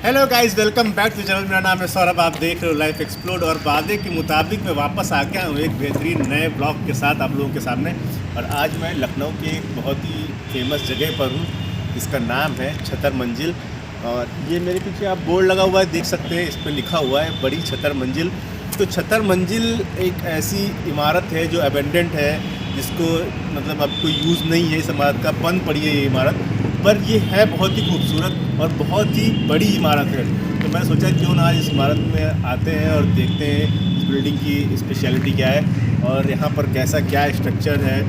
Hello guys, welcome back to channel. मेरा नाम है सौरभ, आप देख रहे हो लाइफ एक्सप्लोड। और वादे के मुताबिक मैं वापस आ गया हूँ एक बेहतरीन नए ब्लॉग के साथ आप लोगों के सामने। और आज मैं लखनऊ के एक बहुत ही फेमस जगह पर हूँ, इसका नाम है छतर मंजिल। और ये मेरे पीछे आप बोर्ड लगा हुआ है, देख सकते हैं, इस पर लिखा हुआ है बड़ी छतर मंजिल। तो छतर मंजिल एक ऐसी इमारत है जो अबेंडेंट है, जिसको मतलब अब कोई यूज़ नहीं है, इस इमारत का बंद पड़ी है ये इमारत। पर ये है बहुत ही खूबसूरत और बहुत ही बड़ी इमारत है। तो मैंने सोचा क्यों ना आज इस इमारत में आते हैं और देखते हैं इस बिल्डिंग की स्पेशलिटी क्या है और यहाँ पर कैसा क्या स्ट्रक्चर है।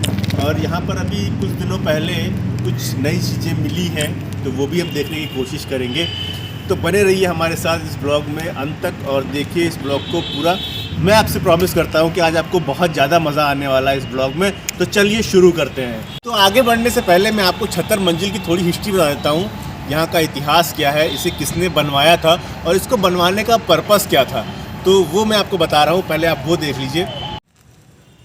और यहाँ पर अभी कुछ दिनों पहले कुछ नई चीज़ें मिली हैं, तो वो भी हम देखने की कोशिश करेंगे। तो बने रहिए हमारे साथ इस ब्लॉग में अंत तक और देखिए इस ब्लॉग को पूरा। मैं आपसे प्रॉमिस करता हूँ कि आज आपको बहुत ज़्यादा मज़ा आने वाला है इस ब्लॉग में। तो चलिए शुरू करते हैं। तो आगे बढ़ने से पहले मैं आपको छतर मंजिल की थोड़ी हिस्ट्री बता देता हूँ। यहाँ का इतिहास क्या है, इसे किसने बनवाया था और इसको बनवाने का पर्पस क्या था, तो वो मैं आपको बता रहा हूँ। पहले आप वो देख लीजिए।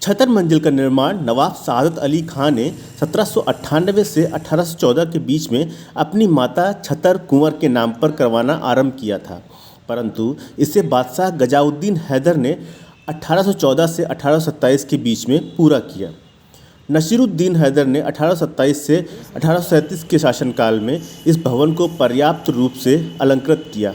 छतर मंजिल का निर्माण नवाब सादत अली खां ने 1798 से 1814 के बीच में अपनी माता छतर कुंवर के नाम पर करवाना आरंभ किया था, परंतु इसे बादशाह गजाउद्दीन हैदर ने 1814 से 1827 के बीच में पूरा किया। नसीरुद्दीन हैदर ने 1827 से 1837 के शासनकाल में इस भवन को पर्याप्त रूप से अलंकृत किया।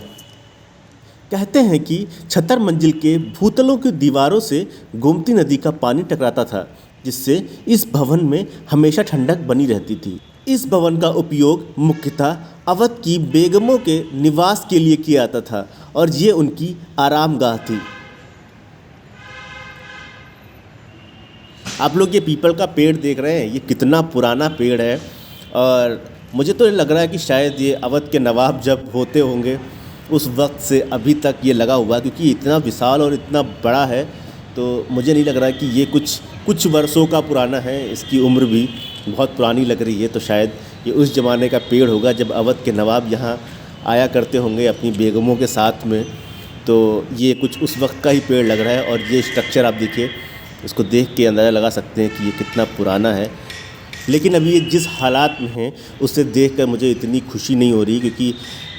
कहते हैं कि छतर मंजिल के भूतलों की दीवारों से गोमती नदी का पानी टकराता था, जिससे इस भवन में हमेशा ठंडक बनी रहती थी। इस भवन का उपयोग मुख्यतः अवध की बेगमों के निवास के लिए किया जाता था और ये उनकी आरामगाह थी। आप लोग ये पीपल का पेड़ देख रहे हैं, ये कितना पुराना पेड़ है। और मुझे तो लग रहा है कि शायद ये अवध के नवाब जब होते होंगे उस वक्त से अभी तक ये लगा हुआ है, क्योंकि इतना विशाल और इतना बड़ा है। तो मुझे नहीं लग रहा है कि ये कुछ वर्षों का पुराना है, इसकी उम्र भी बहुत पुरानी लग रही है। तो शायद ये उस ज़माने का पेड़ होगा जब अवध के नवाब यहाँ आया करते होंगे अपनी बेगमों के साथ में। तो ये कुछ उस वक्त का ही पेड़ लग रहा है। और ये स्ट्रक्चर आप देखिए, इसको देख के अंदाज़ा लगा सकते हैं कि ये कितना पुराना है। लेकिन अभी ये जिस हालात में है उससे देखकर मुझे इतनी खुशी नहीं हो रही, क्योंकि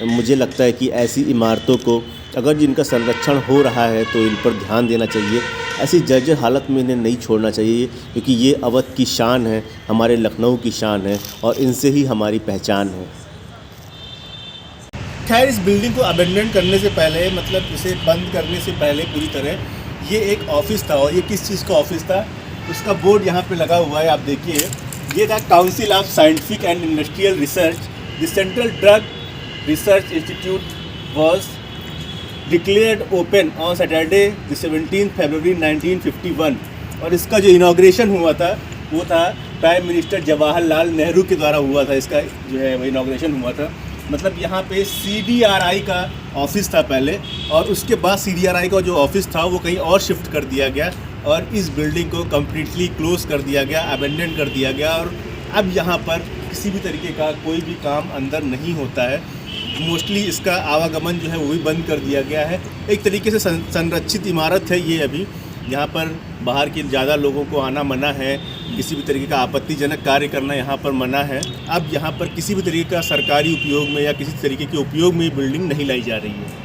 मुझे लगता है कि ऐसी इमारतों को अगर जिनका संरक्षण हो रहा है तो इन पर ध्यान देना चाहिए। ऐसी जर्जर हालत में इन्हें नहीं छोड़ना चाहिए, क्योंकि ये अवध की शान है, हमारे लखनऊ की शान है और इनसे ही हमारी पहचान है। खैर, इस बिल्डिंग को अबेंडन करने से पहले, मतलब इसे बंद करने से पहले पूरी तरह, ये एक ऑफिस था। और ये किस चीज़ का ऑफिस था, उसका बोर्ड यहाँ पे लगा हुआ है, आप देखिए। ये था council of scientific and industrial research. The central drug research institute was declared open on Saturday 17 फरवरी 1951। और इसका जो इनाग्रेशन हुआ था वो था प्राइम मिनिस्टर जवाहरलाल नेहरू के द्वारा हुआ था। इसका जो है वो इनाग्रेशन हुआ था। मतलब यहाँ पे CDRI का ऑफिस था पहले, और उसके बाद CDRI का जो ऑफिस था वो कहीं और शिफ्ट कर दिया गया और इस बिल्डिंग को कम्प्लीटली क्लोज़ कर दिया गया, अबेंडन कर दिया गया। और अब यहाँ पर किसी भी तरीके का कोई भी काम अंदर नहीं होता है। मोस्टली इसका आवागमन जो है वो भी बंद कर दिया गया है। एक तरीके से संरक्षित इमारत है ये। अभी यहाँ पर बाहर के ज़्यादा लोगों को आना मना है, किसी भी तरीके का आपत्तिजनक कार्य करना यहाँ पर मना है। अब यहाँ पर किसी भी तरीके का सरकारी उपयोग में या किसी तरीके के उपयोग में ये बिल्डिंग नहीं लाई जा रही है।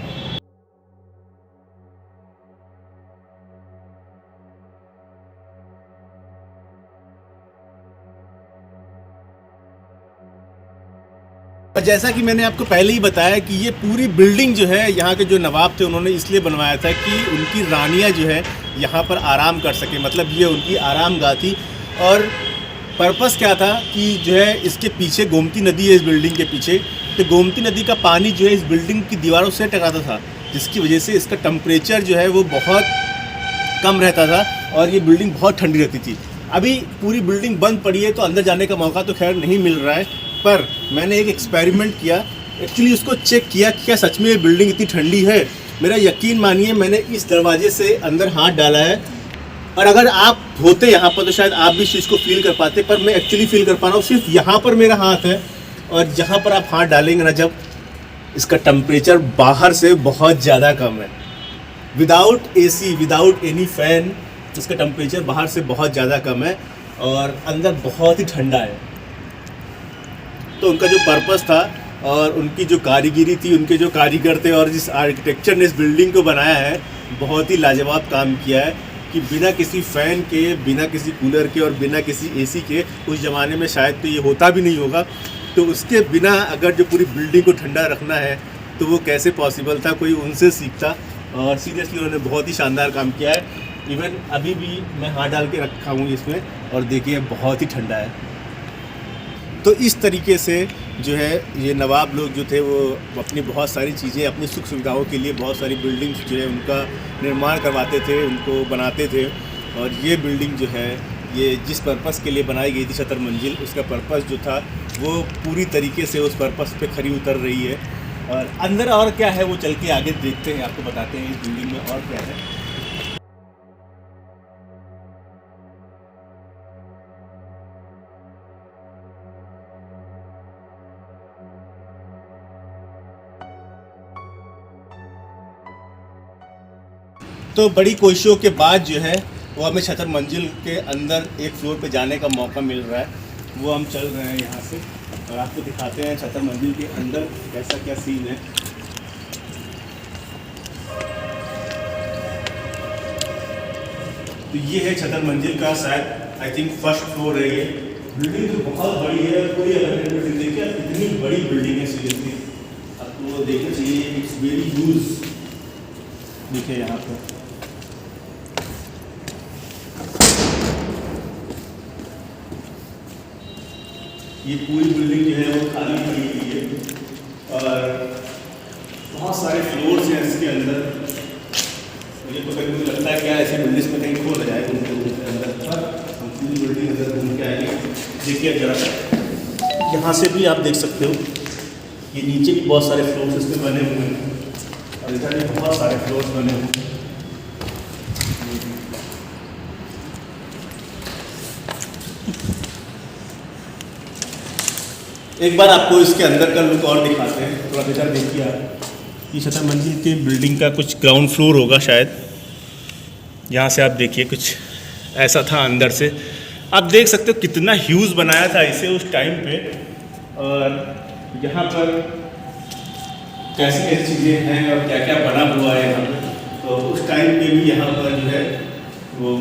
और जैसा कि मैंने आपको पहले ही बताया कि ये पूरी बिल्डिंग जो है यहाँ के जो नवाब थे उन्होंने इसलिए बनवाया था कि उनकी रानियाँ जो है यहाँ पर आराम कर सके। मतलब ये उनकी आरामगाह थी। और पर्पस क्या था कि जो है इसके पीछे गोमती नदी है, इस बिल्डिंग के पीछे। तो गोमती नदी का पानी जो है इस बिल्डिंग की दीवारों से टकराता था, जिसकी वजह से इसका टेम्परेचर जो है वो बहुत कम रहता था और ये बिल्डिंग बहुत ठंडी रहती थी। अभी पूरी बिल्डिंग बंद पड़ी है तो अंदर जाने का मौका तो खैर नहीं मिल रहा है, पर मैंने एक एक्सपेरिमेंट किया। एक्चुअली उसको चेक किया कि क्या सच में ये बिल्डिंग इतनी ठंडी है। मेरा यकीन मानिए, मैंने इस दरवाजे से अंदर हाथ डाला है, और अगर आप होते यहाँ पर तो शायद आप भी इस चीज़ को फील कर पाते, पर मैं एक्चुअली फील कर पा रहा हूँ। सिर्फ यहाँ पर मेरा हाथ है और जहाँ पर आप हाथ डालेंगे ना, जब इसका टेम्परेचर बाहर से बहुत ज़्यादा कम है। Without AC, without any fan, इसका टेम्परेचर बाहर से बहुत ज़्यादा कम है और अंदर बहुत ही ठंडा है। तो उनका जो पर्पस था और उनकी जो कारीगिरी थी, उनके जो कारीगर थे और जिस आर्किटेक्चर ने इस बिल्डिंग को बनाया है, बहुत ही लाजवाब काम किया है कि बिना किसी फ़ैन के, बिना किसी कूलर के और बिना किसी एसी के, उस ज़माने में शायद तो ये होता भी नहीं होगा, तो उसके बिना अगर जो पूरी बिल्डिंग को ठंडा रखना है तो वो कैसे पॉसिबल था, कोई उनसे सीखता। और सीरियसली उन्होंने बहुत ही शानदार काम किया है। इवन अभी भी मैं हाथ डाल के रखा हूँ इसमें और देखिए बहुत ही ठंडा है। तो इस तरीके से जो है ये नवाब लोग जो थे वो अपनी बहुत सारी चीज़ें, अपनी सुख सुविधाओं के लिए बहुत सारी बिल्डिंग्स जो है उनका निर्माण करवाते थे, उनको बनाते थे। और ये बिल्डिंग जो है ये जिस पर्पस के लिए बनाई गई थी शतर मंजिल, उसका पर्पस जो था वो पूरी तरीके से उस पर्पस पे खरी उतर रही है। और अंदर और क्या है वो चल के आगे देखते हैं, आपको बताते हैं इस बिल्डिंग में और क्या है। तो बड़ी कोशिशों के बाद जो है वो हमें छतर मंजिल के अंदर एक फ्लोर पे जाने का मौका मिल रहा है। वो हम चल रहे हैं यहाँ से और आपको दिखाते हैं छतर मंजिल के अंदर कैसा क्या सीन है। तो ये है छतर मंजिल का शायद आई थिंक फर्स्ट फ्लोर है। ये बिल्डिंग तो बहुत बड़ी है, कोई अगर देखिए इतनी बड़ी बिल्डिंग है सीरियसली, आपको देखना चाहिए। इट्स वेरी यूज, देखिए यहाँ पर ये पूरी बिल्डिंग जो है वो खाली पड़ी हुई है और बहुत सारे फ्लोर्स हैं इसके अंदर। मुझे तो कहीं मुझे लगता है क्या ऐसी बिल्डिंग में कहीं खो जाए उनके अंदर, पर हम पूरी बिल्डिंग अंदर घूम के आएंगे। देखिए जरा यहाँ से भी आप देख सकते हो, ये नीचे भी बहुत सारे फ्लोर्स इसमें बने हुए हैं और इधर भी बहुत सारे फ्लोर्स बने हुए हैं। एक बार आपको इसके अंदर का लुक और दिखाते हैं, थोड़ा बेहतर देखिए आप। ये छतर मंजिल की बिल्डिंग का कुछ ग्राउंड फ्लोर होगा शायद। यहाँ से आप देखिए कुछ ऐसा था अंदर से। आप देख सकते हो कितना ह्यूज बनाया था इसे उस टाइम पे, और यहाँ पर कैसी कैसी चीज़ें हैं और क्या क्या बना हुआ है यहाँ पर। तो उस टाइम पे भी यहाँ पर जो है वो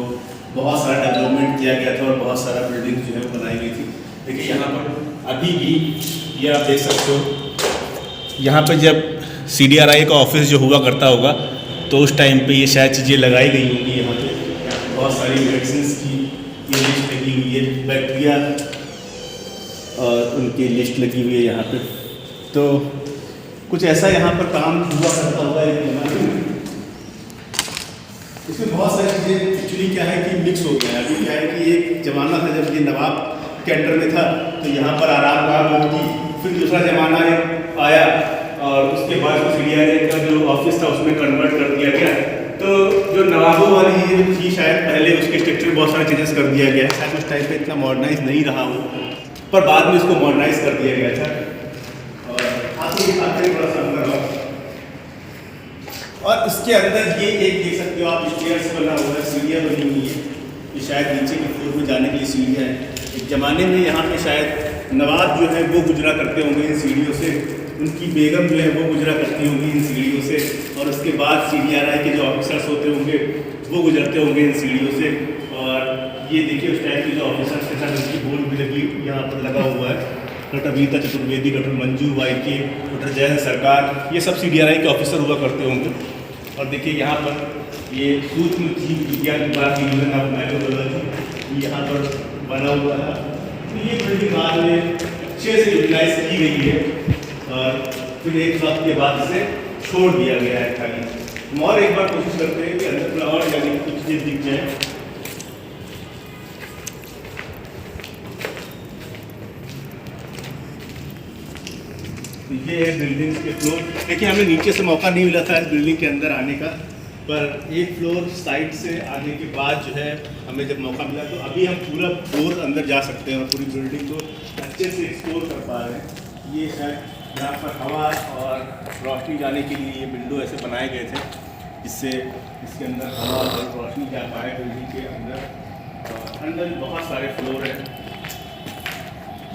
बहुत सारा डेवलपमेंट किया गया था और बहुत सारा बिल्डिंग जो है बनाई गई थी। देखिए यहाँ पर अभी भी ये आप देख सकते हो, यहाँ पे जब CDRI का ऑफिस जो हुआ करता होगा तो उस टाइम पे ये शायद चीज़ें लगाई गई होंगी। यहाँ पे बहुत सारी मेडिसिन की ये लिस्ट लगी हुई है, बैक्टीरिया और उनकी लिस्ट लगी हुई है यहाँ पे। तो कुछ ऐसा यहाँ पर काम हुआ करता होगा इसमें। बहुत सारी चीज़ें एक्चुअली क्या है कि मिक्स हो गया है। अभी क्या है कि एक ज़माना था जब ये नवाब के अंडर में था तो यहाँ पर आराम गाह होती, फिर दूसरा ज़माना आया और उसके बाद CDRI का जो ऑफिस था उसमें कन्वर्ट कर दिया गया। तो जो नवाबों वाली ये थी शायद पहले उसके स्ट्रक्चर बहुत सारे चेंजेस कर दिया गया, शायद उस टाइम पे इतना मॉडर्नाइज नहीं रहा हो, पर बाद में इसको मॉडर्नाइज कर दिया गया था। और आपको दिखाते हैं थोड़ा सा अंदर, और इसके अंदर ये एक देख सकते हो आप, स्टेयर्स बना हुआ है, सीढ़ियाँ बनी हुई है। ये शायद नीचे के फ्लोर में जाने के लिए सीढ़ियाँ हैं। एक ज़माने में यहाँ पे शायद नवाब जो है वो गुजरा करते होंगे इन सीढ़ियों से, उनकी बेगम जो है वो गुजरा करती होंगी इन सीढ़ियों से, और उसके बाद CDRI के जो ऑफिसर्स होते होंगे वो गुजरते होंगे इन सीढ़ियों से। और ये देखिए उस टाइप के जो ऑफिसर्स के साथ उनकी बोर्ड भी लगी यहाँ पर लगा हुआ है। Doctor Vita Chaturvedi, doctor Manju Waike, doctor Jayant Sarkar, ये सब CDRI के ऑफिसर हुआ करते होंगे। और देखिए यहाँ पर ये सूक्ष्म जीव विज्ञान विभाग की यूनियन ऑफ माइक्रोबायोलॉजी यहाँ पर बना हुआ है। तो ये बिल्डिंग बाद में अच्छे से यूटिलाइज की गई है और फिर एक वक्त के बाद इसे छोड़ दिया गया है खाली। हम और एक बार कोशिश करते हैं कि अंदर थोड़ा और जाने की कुछ चीज़ें दिख जाए। तो ये है बिल्डिंग के फ्लोर। देखिए हमें नीचे से मौका नहीं मिला था इस बिल्डिंग के अंदर आने का, पर एक फ्लोर साइड से आने के बाद जो है हमें जब मौका मिला तो अभी हम पूरा फ्लोर अंदर जा सकते हैं और पूरी बिल्डिंग को अच्छे से एक्सप्लोर कर पा रहे हैं। ये शायद यहाँ पर हवा और रोशनी जाने के लिए ये विंडो ऐसे बनाए गए थे जिससे इसके अंदर हवा और रोशनी जा पाए बिल्डिंग के अंदर। और अंदर बहुत सारे फ्लोर हैं।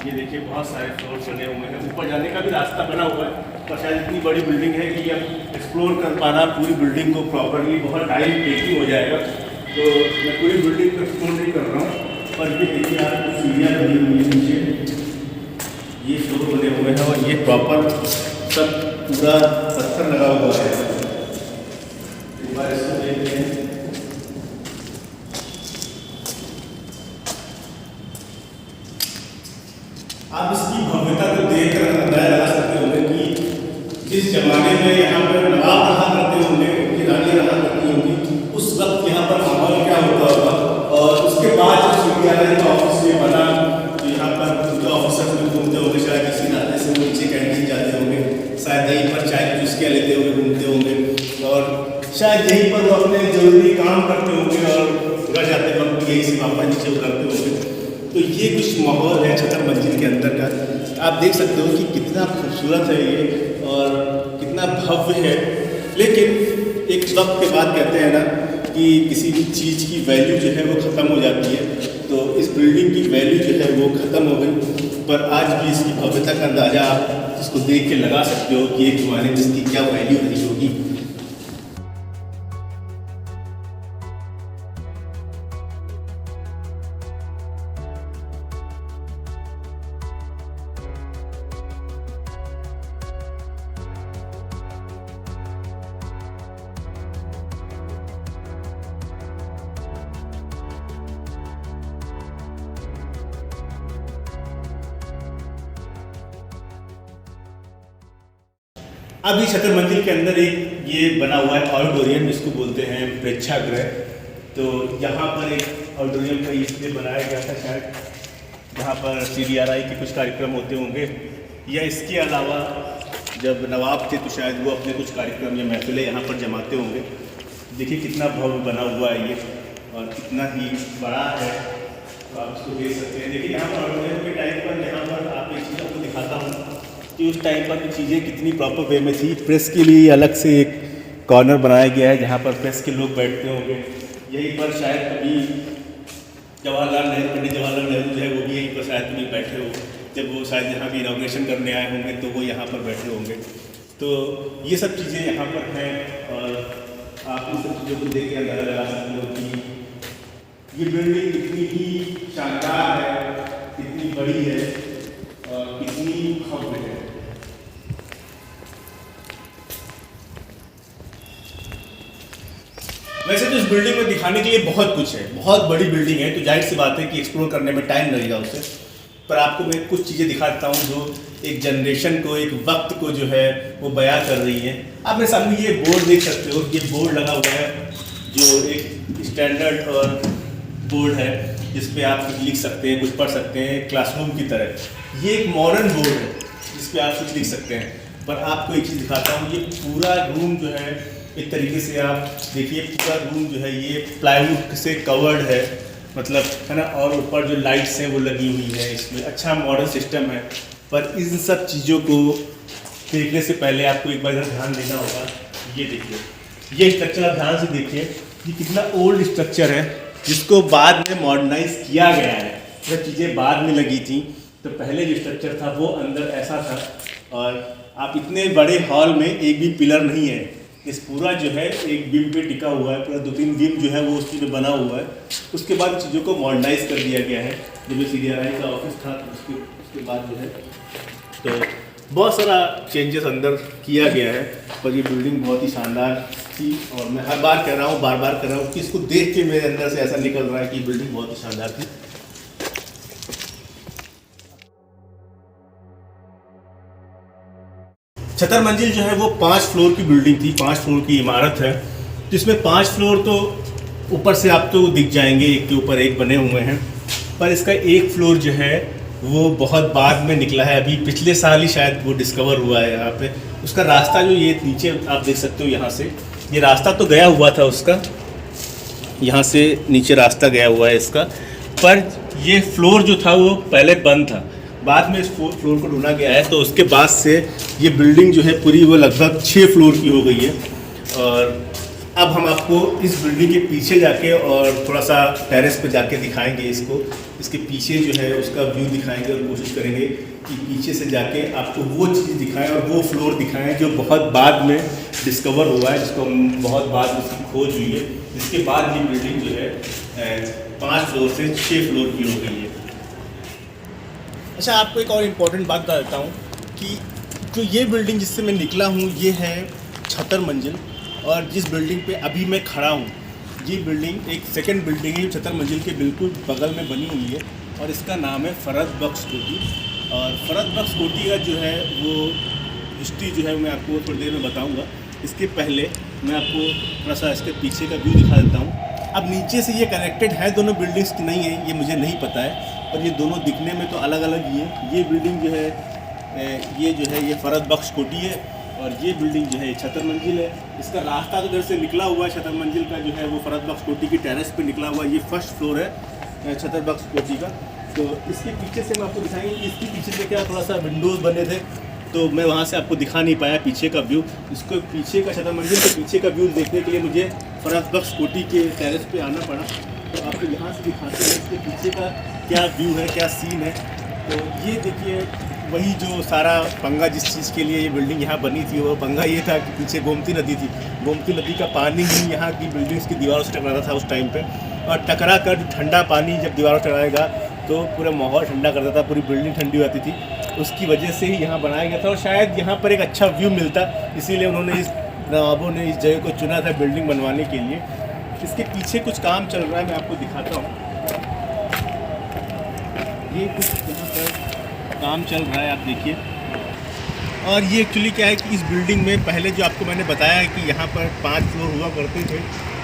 ये देखिए बहुत सारे फ्लोर्स बने हुए हैं, ऊपर जाने का भी रास्ता बना हुआ है, पर शायद इतनी बड़ी बिल्डिंग है कि अब एक्सप्लोर कर पाना पूरी बिल्डिंग को प्रॉपरली बहुत टाइम टेकिंग हो जाएगा, तो मैं पूरी बिल्डिंग को एक्सप्लोर नहीं कर रहा हूँ। पर ये देखिए आप कुछ सीढ़ियाँ बनी हुई हैं नीचे, ये फ्लोर बने हुए हैं और ये प्रॉपर सब पूरा पत्थर लगा हुआ है। इसको देखते हैं, आप इसकी भव्यता को देख कर अंदाजा लगा सकते होंगे कि जिस जमाने में यहाँ पर नवाब रहा करते होंगे, उनकी रानी रहा करती होंगी, उस वक्त यहाँ पर माहौल क्या होता होगा। और उसके बाद जब विद्यालय का ऑफिस में बना, तो यहाँ पर जो ऑफिसर्स में घूमते होंगे, शायद इसी नाते से वो नीचे कैंटीन जाते होंगे, शायद यहीं पर चाय चुस्कियाँ लेते होंगे, घूमते होंगे, और शायद यहीं पर वो अपने जरूरी काम करते होंगे और घर जाते वक्त यहीं से वापस नीचे उतरते होंगे। तो ये कुछ माहौल है छतर मंजिल के अंदर का। आप देख सकते हो कि कितना खूबसूरत है ये और कितना भव्य है। लेकिन एक वक्त के बाद कहते हैं ना कि किसी भी चीज़ की वैल्यू जो है वो ख़त्म हो जाती है, तो इस बिल्डिंग की वैल्यू जो है वो ख़त्म हो गई, पर आज भी इसकी भव्यता का अंदाज़ा आप इसको देख के लगा सकते हो कि एक ज़माने में इसकी क्या वैल्यू रही होगी। अभी छतर मंजिल के अंदर एक ये बना हुआ है ऑडिटोरियम, जिसको बोलते हैं प्रेक्षागृह। तो यहाँ पर एक ऑडिटोरियम का इसलिए बनाया गया था शायद, जहाँ पर CDRI के कुछ कार्यक्रम होते होंगे, या इसके अलावा जब नवाब थे तो शायद वो अपने कुछ कार्यक्रम या महफिलें यहाँ पर जमाते होंगे। देखिए कितना भव्य बना हुआ है ये और कितना ही बड़ा है, तो आप इसको देख सकते हैं। देखिए यहाँ पर ऑडिटोरियम के टाइम पर, यहाँ पर आप एक चीज़ आपको दिखाता हूँ कि उस टाइम पर चीज़ें कितनी प्रॉपर वे में थी। प्रेस के लिए अलग से एक कॉर्नर बनाया गया है जहाँ पर प्रेस के लोग बैठते होंगे। यहीं पर शायद कभी पंडित जवाहरलाल नेहरू जो है वो भी यहीं पर शायद कभी बैठे हो, जब वो शायद यहाँ की इनॉग्रेशन करने आए होंगे तो वो यहाँ पर बैठे होंगे। तो ये सब चीज़ें यहाँ पर हैं और आप इन सब चीज़ों को देख के अंदाजा लगा सकते हो कि ये बिल्डिंग कितनी ही शानदार है, कितनी बड़ी है और कितनी भव्य है। वैसे तो इस बिल्डिंग में दिखाने के लिए बहुत कुछ है, बहुत बड़ी बिल्डिंग है, तो जाहिर सी बात है कि एक्सप्लोर करने में टाइम लगेगा उसे। पर आपको मैं कुछ चीज़ें दिखाता हूँ जो एक जनरेशन को, एक वक्त को जो है वो बयां कर रही है। आप मेरे सामने ये बोर्ड देख सकते हो, ये बोर्ड लगा हुआ है जो एक स्टैंडर्ड और बोर्ड है जिस पे आप कुछ लिख सकते हैं, कुछ पढ़ सकते हैं क्लासरूम की तरह। ये एक मॉडर्न बोर्ड है जिस पे आप कुछ लिख सकते हैं। पर आपको एक चीज़ दिखाता हूँ, ये पूरा रूम जो है एक तरीके से आप देखिए, पूरा रूम जो है ये प्लाईवुड से कवर्ड है, मतलब है ना, और ऊपर जो लाइट्स हैं वो लगी हुई है, इसमें अच्छा मॉडर्न सिस्टम है। पर इन सब चीज़ों को देखने से पहले आपको एक बार ध्यान देना होगा। ये देखिए, ये स्ट्रक्चर आप ध्यान से देखिए, ये कितना ओल्ड स्ट्रक्चर है जिसको बाद में मॉडर्नाइज किया गया है। जब चीज़ें बाद में लगी थी तो पहले जो स्ट्रक्चर था वो अंदर ऐसा था, और आप इतने बड़े हॉल में एक भी पिलर नहीं है, इस पूरा जो है एक बीम पे टिका हुआ है, पूरा 2-3 बीम जो है वो उस पे बना हुआ है। उसके बाद चीज़ों को मॉडर्नाइज कर दिया गया है। जब CDRI का ऑफिस था तो उसके बाद जो है तो बहुत सारा चेंजेस अंदर किया गया है। पर ये बिल्डिंग बहुत ही शानदार थी और मैं हर बार कह रहा हूँ, बार बार कह रहा हूँ कि इसको देख के मेरे अंदर से ऐसा निकल रहा है कि बिल्डिंग बहुत ही शानदार थी। छतर मंजिल जो है वो 5 फ्लोर की बिल्डिंग थी, 5 फ्लोर की इमारत है, जिसमें 5 फ्लोर तो ऊपर से आपको दिख जाएंगे, एक के ऊपर एक बने हुए हैं। पर इसका एक फ्लोर जो है वो बहुत बाद में निकला है, अभी पिछले साल ही शायद वो डिस्कवर हुआ है यहाँ पे। उसका रास्ता जो ये नीचे आप देख सकते हो, यहाँ से ये रास्ता तो गया हुआ था उसका, यहाँ से नीचे रास्ता गया हुआ है इसका, पर ये फ्लोर जो था वो पहले बंद था, बाद में इस फ्लोर को ढूंढा गया है। तो उसके बाद से ये बिल्डिंग जो है पूरी वो लगभग 6 फ्लोर की हो गई है। और अब हम आपको इस बिल्डिंग के पीछे जाके और थोड़ा सा टेरेस पे जाके दिखाएंगे इसको, इसके पीछे जो है उसका व्यू दिखाएंगे और कोशिश करेंगे कि पीछे से जाके आपको वो चीज़ दिखाएं और वो फ्लोर दिखाएं जो बहुत बाद में डिस्कवर हुआ है, जिसको हम बहुत बाद में उसकी खोज हुई है, जिसके बाद ये बिल्डिंग जो है 5 फ्लोर से 6 फ्लोर की हो गई है। अच्छा, आपको एक और इम्पोर्टेंट बात बता देता हूँ कि जो ये बिल्डिंग जिससे मैं निकला हूँ ये है 76 मंजिल, और जिस बिल्डिंग पे अभी मैं खड़ा हूँ ये बिल्डिंग एक सेकंड बिल्डिंग है 76 मंजिल के बिल्कुल बगल में बनी हुई है, और इसका नाम है फरहत बख्श कोठी। और फरहत बख्श कोठी का जो है वो हिस्ट्री जो है मैं आपको थोड़ी देर में बताऊँगा। इसके पहले मैं आपको थोड़ा सा इसके पीछे का व्यू दिखा देता हूँ। अब नीचे से ये कनेक्टेड है दोनों बिल्डिंग्स की नहीं है ये मुझे नहीं पता है, और ये दोनों दिखने में तो अलग अलग ही है। ये बिल्डिंग जो है ये फरहत बख्श कोठी है, और ये बिल्डिंग जो है 76 मंजिल है। इसका रास्ता तो इधर से निकला हुआ है 76 मंजिल का जो है वो फरहत बख्श कोठी की टेरेस पे निकला हुआ है। ये फर्स्ट फ्लोर है 76 बख्श कोठी का। तो इसके पीछे से मैं आपको दिखाएंगे कि इसके पीछे से क्या थोड़ा सा विंडोज़ बने थे, तो मैं वहाँ से आपको दिखा नहीं पाया पीछे का व्यू। इसको पीछे का 76 मंजिल के पीछे का व्यू देखने के लिए मुझे फरहत बख्श कोठी के टेरेस पे आना पड़ा। तो आपको यहाँ से दिखाते हैं इसके पीछे का क्या व्यू है, क्या सीन है। तो ये देखिए, वही जो सारा पंगा जिस चीज़ के लिए ये बिल्डिंग यहाँ बनी थी, वो पंगा ये था कि पीछे गोमती नदी थी। गोमती नदी का पानी ही यहाँ की बिल्डिंग्स की दीवारों से टकराता था उस टाइम पे, और टकरा कर ठंडा पानी जब दीवारों से टकराएगा तो पूरा माहौल ठंडा कर देता था, पूरी बिल्डिंग ठंडी हो जाती थी। उसकी वजह से ही यहाँ बनाया गया था, और शायद यहाँ पर एक अच्छा व्यू मिलता, इसीलिए उन्होंने नवाबों ने इस जगह को चुना था बिल्डिंग बनवाने के लिए। इसके पीछे कुछ काम चल रहा है, मैं आपको दिखाता हूँ। ये कुछ यहाँ पर काम चल रहा है, आप देखिए। और ये एक्चुअली क्या है कि इस बिल्डिंग में पहले जो आपको मैंने बताया है कि यहाँ पर 5 फ्लोर हुआ करते थे,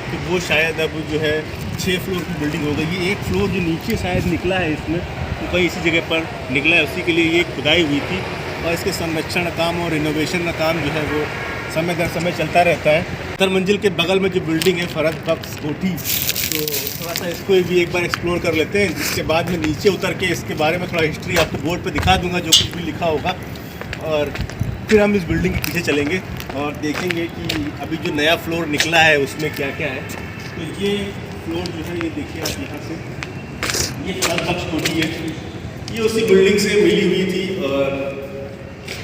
तो वो शायद अब जो है 6 फ्लोर की बिल्डिंग हो गई। ये एक फ्लोर जो नीचे शायद निकला है इसमें, तो कहीं इसी जगह पर निकला है, उसी के लिए ये खुदाई हुई थी। और इसके संरक्षण का काम और रिनोवेशन का काम जो है वो समय दर समय चलता रहता है। 70 मंजिल के बगल में जो बिल्डिंग है फरहत बख्श कोठी, तो थोड़ा सा इसको भी एक बार एक्सप्लोर कर लेते हैं, जिसके बाद में नीचे उतर के इसके बारे में थोड़ा हिस्ट्री आपको बोर्ड पे दिखा दूंगा जो कुछ भी लिखा होगा। और फिर हम इस बिल्डिंग के पीछे चलेंगे और देखेंगे कि अभी जो नया फ्लोर निकला है उसमें क्या क्या है। तो ये फ्लोर जो है ये देखिए आप यहाँ से, ये फरहत बख्श कोठी है, ये उसी बिल्डिंग से मिली हुई थी, और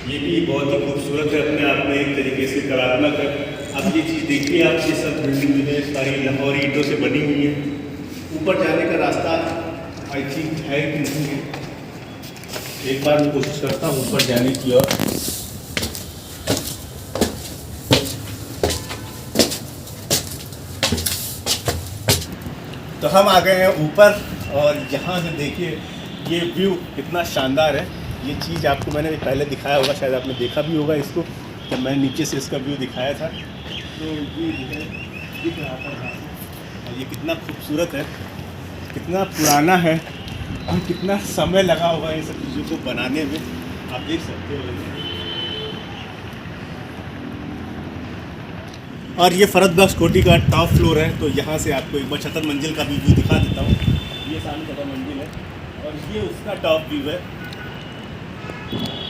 ये भी बहुत ही खूबसूरत है अपने आप में, एक तरीके से कलात्मक है। अब ये चीज़ देखिए आप, ये सब बिल्डिंग जो है सारी लाहौरी ईंटों से बनी हुई है। ऊपर जाने का रास्ता आई थिंक है कि नहीं है, एक बार मैं कोशिश करता हूँ ऊपर जाने की। और तो हम आ गए हैं ऊपर, और यहाँ से देखिए ये व्यू कितना शानदार है। ये चीज़ आपको मैंने पहले दिखाया होगा, शायद आपने देखा भी होगा इसको, जब मैं नीचे से इसका व्यू दिखाया था। तो ये जो है दिख रहा था, और ये कितना खूबसूरत है, कितना पुराना है, और कितना समय लगा होगा इन सब चीज़ों को बनाने में, आप देख सकते हो। और ये फरहत बख्श कोठी का टॉप फ्लोर है, तो यहाँ से आपको एक बार 76 मंजिल का भी व्यू दिखा देता हूँ। ये सामने 76 मंजिल है, और ये उसका टॉप व्यू है।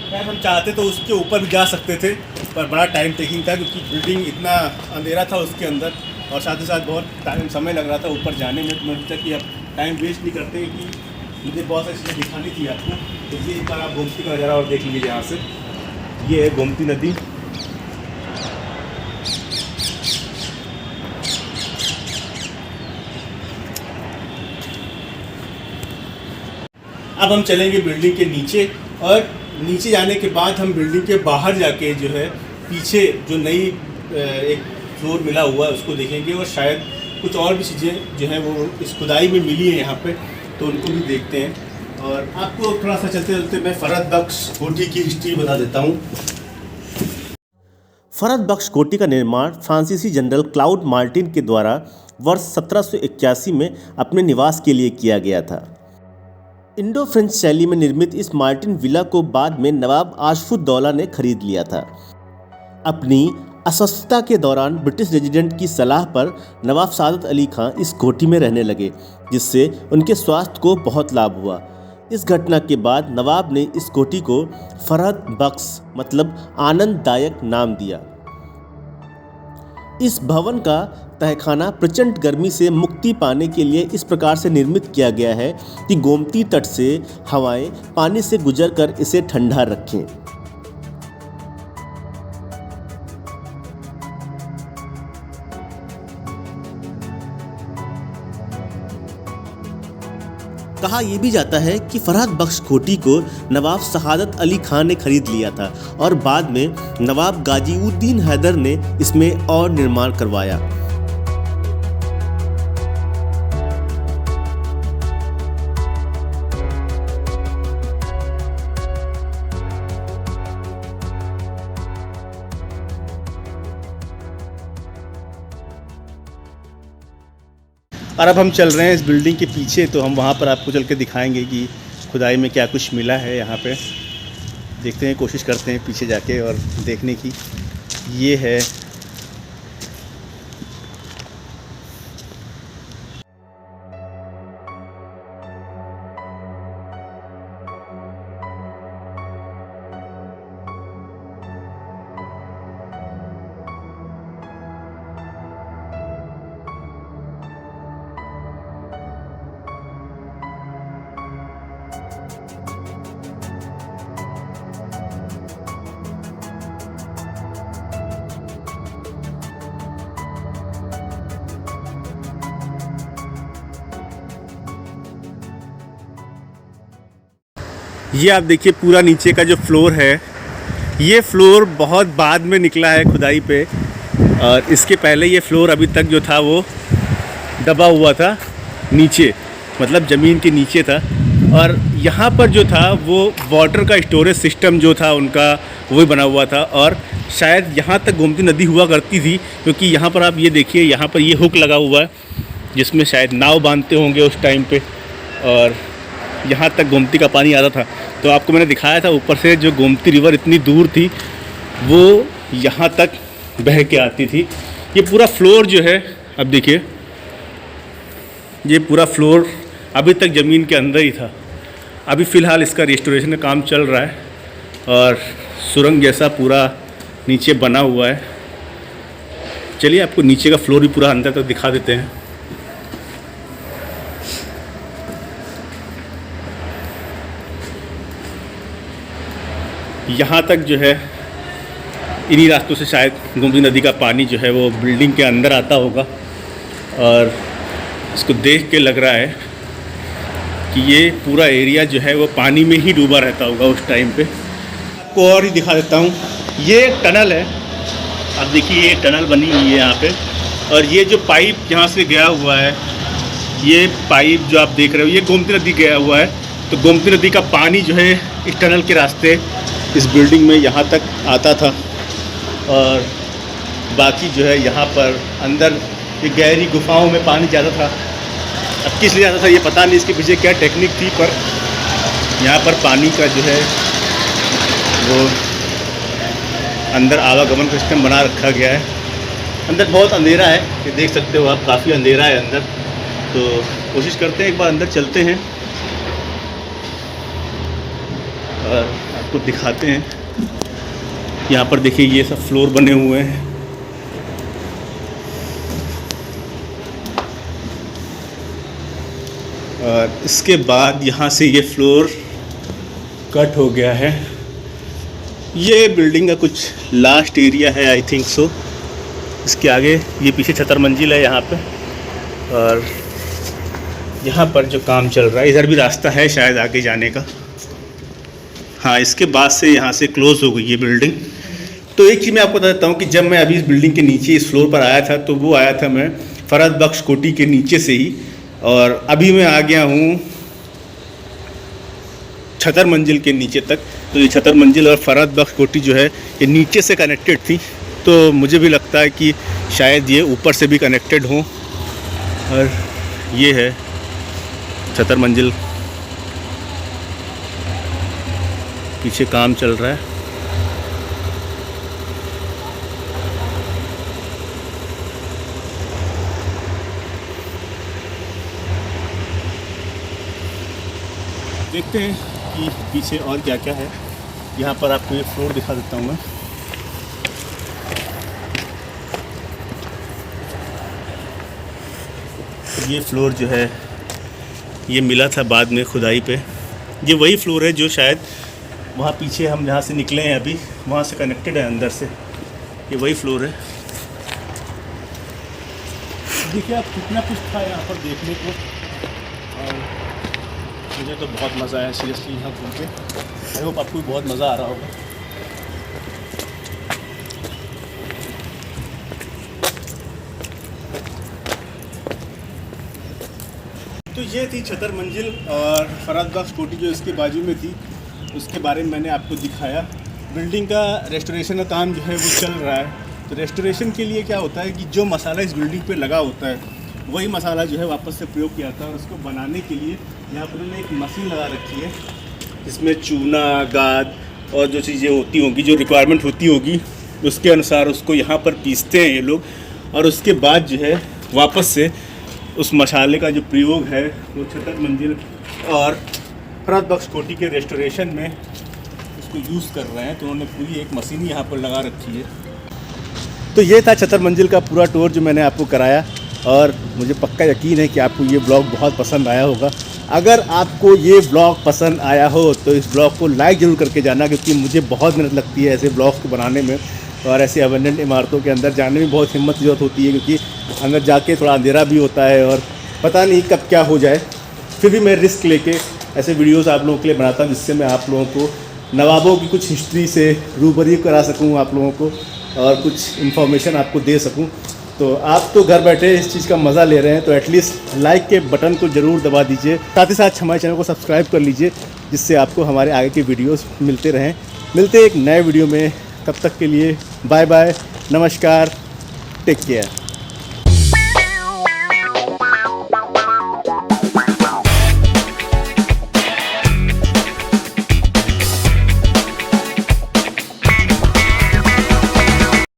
खैर हम चाहते तो उसके ऊपर भी जा सकते थे, पर बड़ा टाइम टेकिंग था, क्योंकि बिल्डिंग इतना अंधेरा था उसके अंदर, और साथ ही साथ बहुत समय लग रहा था ऊपर जाने में। तो मैं सोचा कि अब टाइम वेस्ट नहीं करते, कि मुझे बहुत सारी चीज़ें दिखानी थी आपको। तो ये एक बार आप गोमती का नज़ारा और देख लीजिए यहाँ से, ये है गोमती नदी। अब हम चलेंगे बिल्डिंग के नीचे, और नीचे जाने के बाद हम बिल्डिंग के बाहर जाके जो है पीछे जो नई एक फ्लोर मिला हुआ है उसको देखेंगे, और शायद कुछ और भी चीज़ें जो है वो इस खुदाई में मिली है यहाँ पे, तो उनको भी देखते हैं। और आपको थोड़ा सा चलते चलते मैं फरहत बख्श कोठी की हिस्ट्री बता देता हूँ। फरहत बख्श कोठी का निर्माण फ्रांसीसी जनरल क्लाउड मार्टिन के द्वारा वर्ष 1781 में अपने निवास के लिए किया गया था। इंडो फ्रेंच शैली में निर्मित इस मार्टिन विला को बाद में नवाब आशफुद्दौला ने खरीद लिया था। अपनी अस्वस्थता के दौरान ब्रिटिश रेजिडेंट की सलाह पर नवाब सादत अली खां इस कोठी में रहने लगे, जिससे उनके स्वास्थ्य को बहुत लाभ हुआ। इस घटना के बाद नवाब ने इस कोठी को फरहत बख्श मतलब आनंददायक नाम दिया। इस भवन का तहखाना प्रचंड गर्मी से मुक्ति पाने के लिए इस प्रकार से निर्मित किया गया है कि गोमती तट से हवाएं पानी से गुजरकर इसे ठंडा रखें। कहा यह भी जाता है कि फरहद बख्श कोठी को नवाब शहादत अली खान ने खरीद लिया था और बाद में नवाब गाजीउद्दीन हैदर ने इसमें और निर्माण करवाया। और अब हम चल रहे हैं इस बिल्डिंग के पीछे, तो हम वहाँ पर आपको चल के दिखाएंगे कि खुदाई में क्या कुछ मिला है यहाँ पे। देखते हैं, कोशिश करते हैं पीछे जाके और देखने की। ये है ये आप देखिए पूरा नीचे का जो फ्लोर है, ये फ्लोर बहुत बाद में निकला है खुदाई पे, और इसके पहले ये फ्लोर अभी तक जो था वो दबा हुआ था नीचे, मतलब ज़मीन के नीचे था। और यहाँ पर जो था वो वाटर का स्टोरेज सिस्टम जो था उनका वही बना हुआ था, और शायद यहाँ तक गोमती नदी हुआ करती थी, क्योंकि यहाँ पर आप ये देखिए, यहाँ पर ये हुक लगा हुआ है जिसमें शायद नाव बांधते होंगे उस टाइम पे, और यहाँ तक गोमती का पानी आता था। तो आपको मैंने दिखाया था ऊपर से जो गोमती रिवर इतनी दूर थी वो यहाँ तक बह के आती थी। ये पूरा फ्लोर जो है, अब देखिए, ये पूरा फ्लोर अभी तक ज़मीन के अंदर ही था। अभी फ़िलहाल इसका रिस्टोरेशन का काम चल रहा है और सुरंग जैसा पूरा नीचे बना हुआ है। चलिए आपको नीचे का फ्लोर भी पूरा अंदर तक दिखा देते हैं। यहाँ तक जो है इन्हीं रास्तों से शायद गोमती नदी का पानी जो है वो बिल्डिंग के अंदर आता होगा, और इसको देख के लग रहा है कि ये पूरा एरिया जो है वो पानी में ही डूबा रहता होगा उस टाइम पे। आपको और ही दिखा देता हूँ, ये एक टनल है, आप देखिए ये टनल बनी हुई है यहाँ पे, और ये जो पाइप यहाँ से गया हुआ है, ये पाइप जो आप देख रहे हो ये गोमती नदी गया हुआ है। तो गोमती नदी का पानी जो है इस टनल के रास्ते इस बिल्डिंग में यहाँ तक आता था, और बाकी जो है यहाँ पर अंदर ये गहरी गुफाओं में पानी ज़्यादा था। अब किस लिए ज़्यादा था ये पता नहीं, इसके पीछे क्या टेक्निक थी, पर यहाँ पर पानी का जो है वो अंदर आवागमन का सिस्टम बना रखा गया है। अंदर बहुत अंधेरा है, ये देख सकते हो आप, काफ़ी अंधेरा है अंदर। तो कोशिश करते हैं एक बार अंदर चलते हैं और आपको दिखाते हैं। यहाँ पर देखिए ये सब फ्लोर बने हुए हैं, और इसके बाद यहाँ से ये फ्लोर कट हो गया है। ये बिल्डिंग का कुछ लास्ट एरिया है, आई थिंक सो। इसके आगे ये पीछे छतर मंजिल है यहाँ पे, और यहाँ पर जो काम चल रहा है, इधर भी रास्ता है शायद आगे जाने का। हाँ, इसके बाद से यहाँ से क्लोज़ हो गई ये बिल्डिंग। तो एक चीज़ मैं आपको बता देता हूँ कि जब मैं अभी इस बिल्डिंग के नीचे इस फ्लोर पर आया था, तो वो आया था मैं फरहद बख्श कोठी के नीचे से ही, और अभी मैं आ गया हूँ छतर मंजिल के नीचे तक। तो ये छतर मंजिल और फरहद बख्श कोठी जो है ये नीचे से कनेक्टेड थी, तो मुझे भी लगता है कि शायद ये ऊपर से भी कनेक्टेड हों। और ये है छतर मंजिल, पीछे काम चल रहा है। देखते हैं कि पीछे और क्या क्या है। यहाँ पर आपको ये फ्लोर दिखा देता हूँ मैं। ये फ्लोर जो है ये मिला था बाद में खुदाई पे। ये वही फ्लोर है जो शायद वहाँ पीछे हम जहाँ से निकले हैं अभी वहाँ से कनेक्टेड है अंदर से। ये वही फ्लोर है। देखिए आप कितना कुछ था यहाँ पर देखने को, और मुझे तो बहुत मज़ा आया सीरियसली यहाँ घूम के। आई होप आपको भी बहुत मज़ा आ रहा होगा। तो ये थी छतर मंजिल और फराद बाग स्कूटी जो इसके बाजू में थी, उसके बारे में मैंने आपको दिखाया। बिल्डिंग का रेस्टोरेशन का काम जो है वो चल रहा है। तो रेस्टोरेशन के लिए क्या होता है कि जो मसाला इस बिल्डिंग पे लगा होता है वही मसाला जो है वापस से प्रयोग किया जाता है, और उसको बनाने के लिए यहाँ पर उन्होंने एक मशीन लगा रखी है जिसमें चूना, गाद और जो चीज़ें होती होंगी, जो रिक्वायरमेंट होती होगी, उसके अनुसार उसको यहाँ पर पीसते हैं ये लोग। और उसके बाद जो है वापस से उस मसाले का जो प्रयोग है वो छतर मंजिल और फराद बख्श कोटी के रेस्टोरेशन में उसको यूज़ कर रहे हैं। तो उन्होंने पूरी एक मशीन यहाँ पर लगा रखी है। तो ये था छतर मंजिल का पूरा टूर जो मैंने आपको कराया, और मुझे पक्का यकीन है कि आपको ये ब्लॉग बहुत पसंद आया होगा। अगर आपको ये ब्लॉग पसंद आया हो तो इस ब्लॉग को लाइक ज़रूर करके जाना, क्योंकि मुझे बहुत मेहनत लगती है ऐसे ब्लॉग्स को बनाने में, और ऐसे अबंडेंट इमारतों के अंदर जाने में बहुत हिम्मत की ज़रूरत होती है, क्योंकि अंदर जाके थोड़ा अंधेरा भी होता है और पता नहीं कब क्या हो जाए। फिर भी मैं रिस्क लेके ऐसे वीडियोस आप लोगों के लिए बनाता हूँ जिससे मैं आप लोगों को नवाबों की कुछ हिस्ट्री से रूबरू करा सकूँ आप लोगों को, और कुछ इन्फॉर्मेशन आपको दे सकूँ। तो आप तो घर बैठे इस चीज़ का मज़ा ले रहे हैं, तो एटलीस्ट लाइक के बटन को ज़रूर दबा दीजिए। साथ ही साथ हमारे चैनल को सब्सक्राइब कर लीजिए, जिससे आपको हमारे आगे के वीडियोस मिलते रहें। मिलते हैं एक नए वीडियो में, तब तक के लिए बाय बाय, नमस्कार, टेक केयर।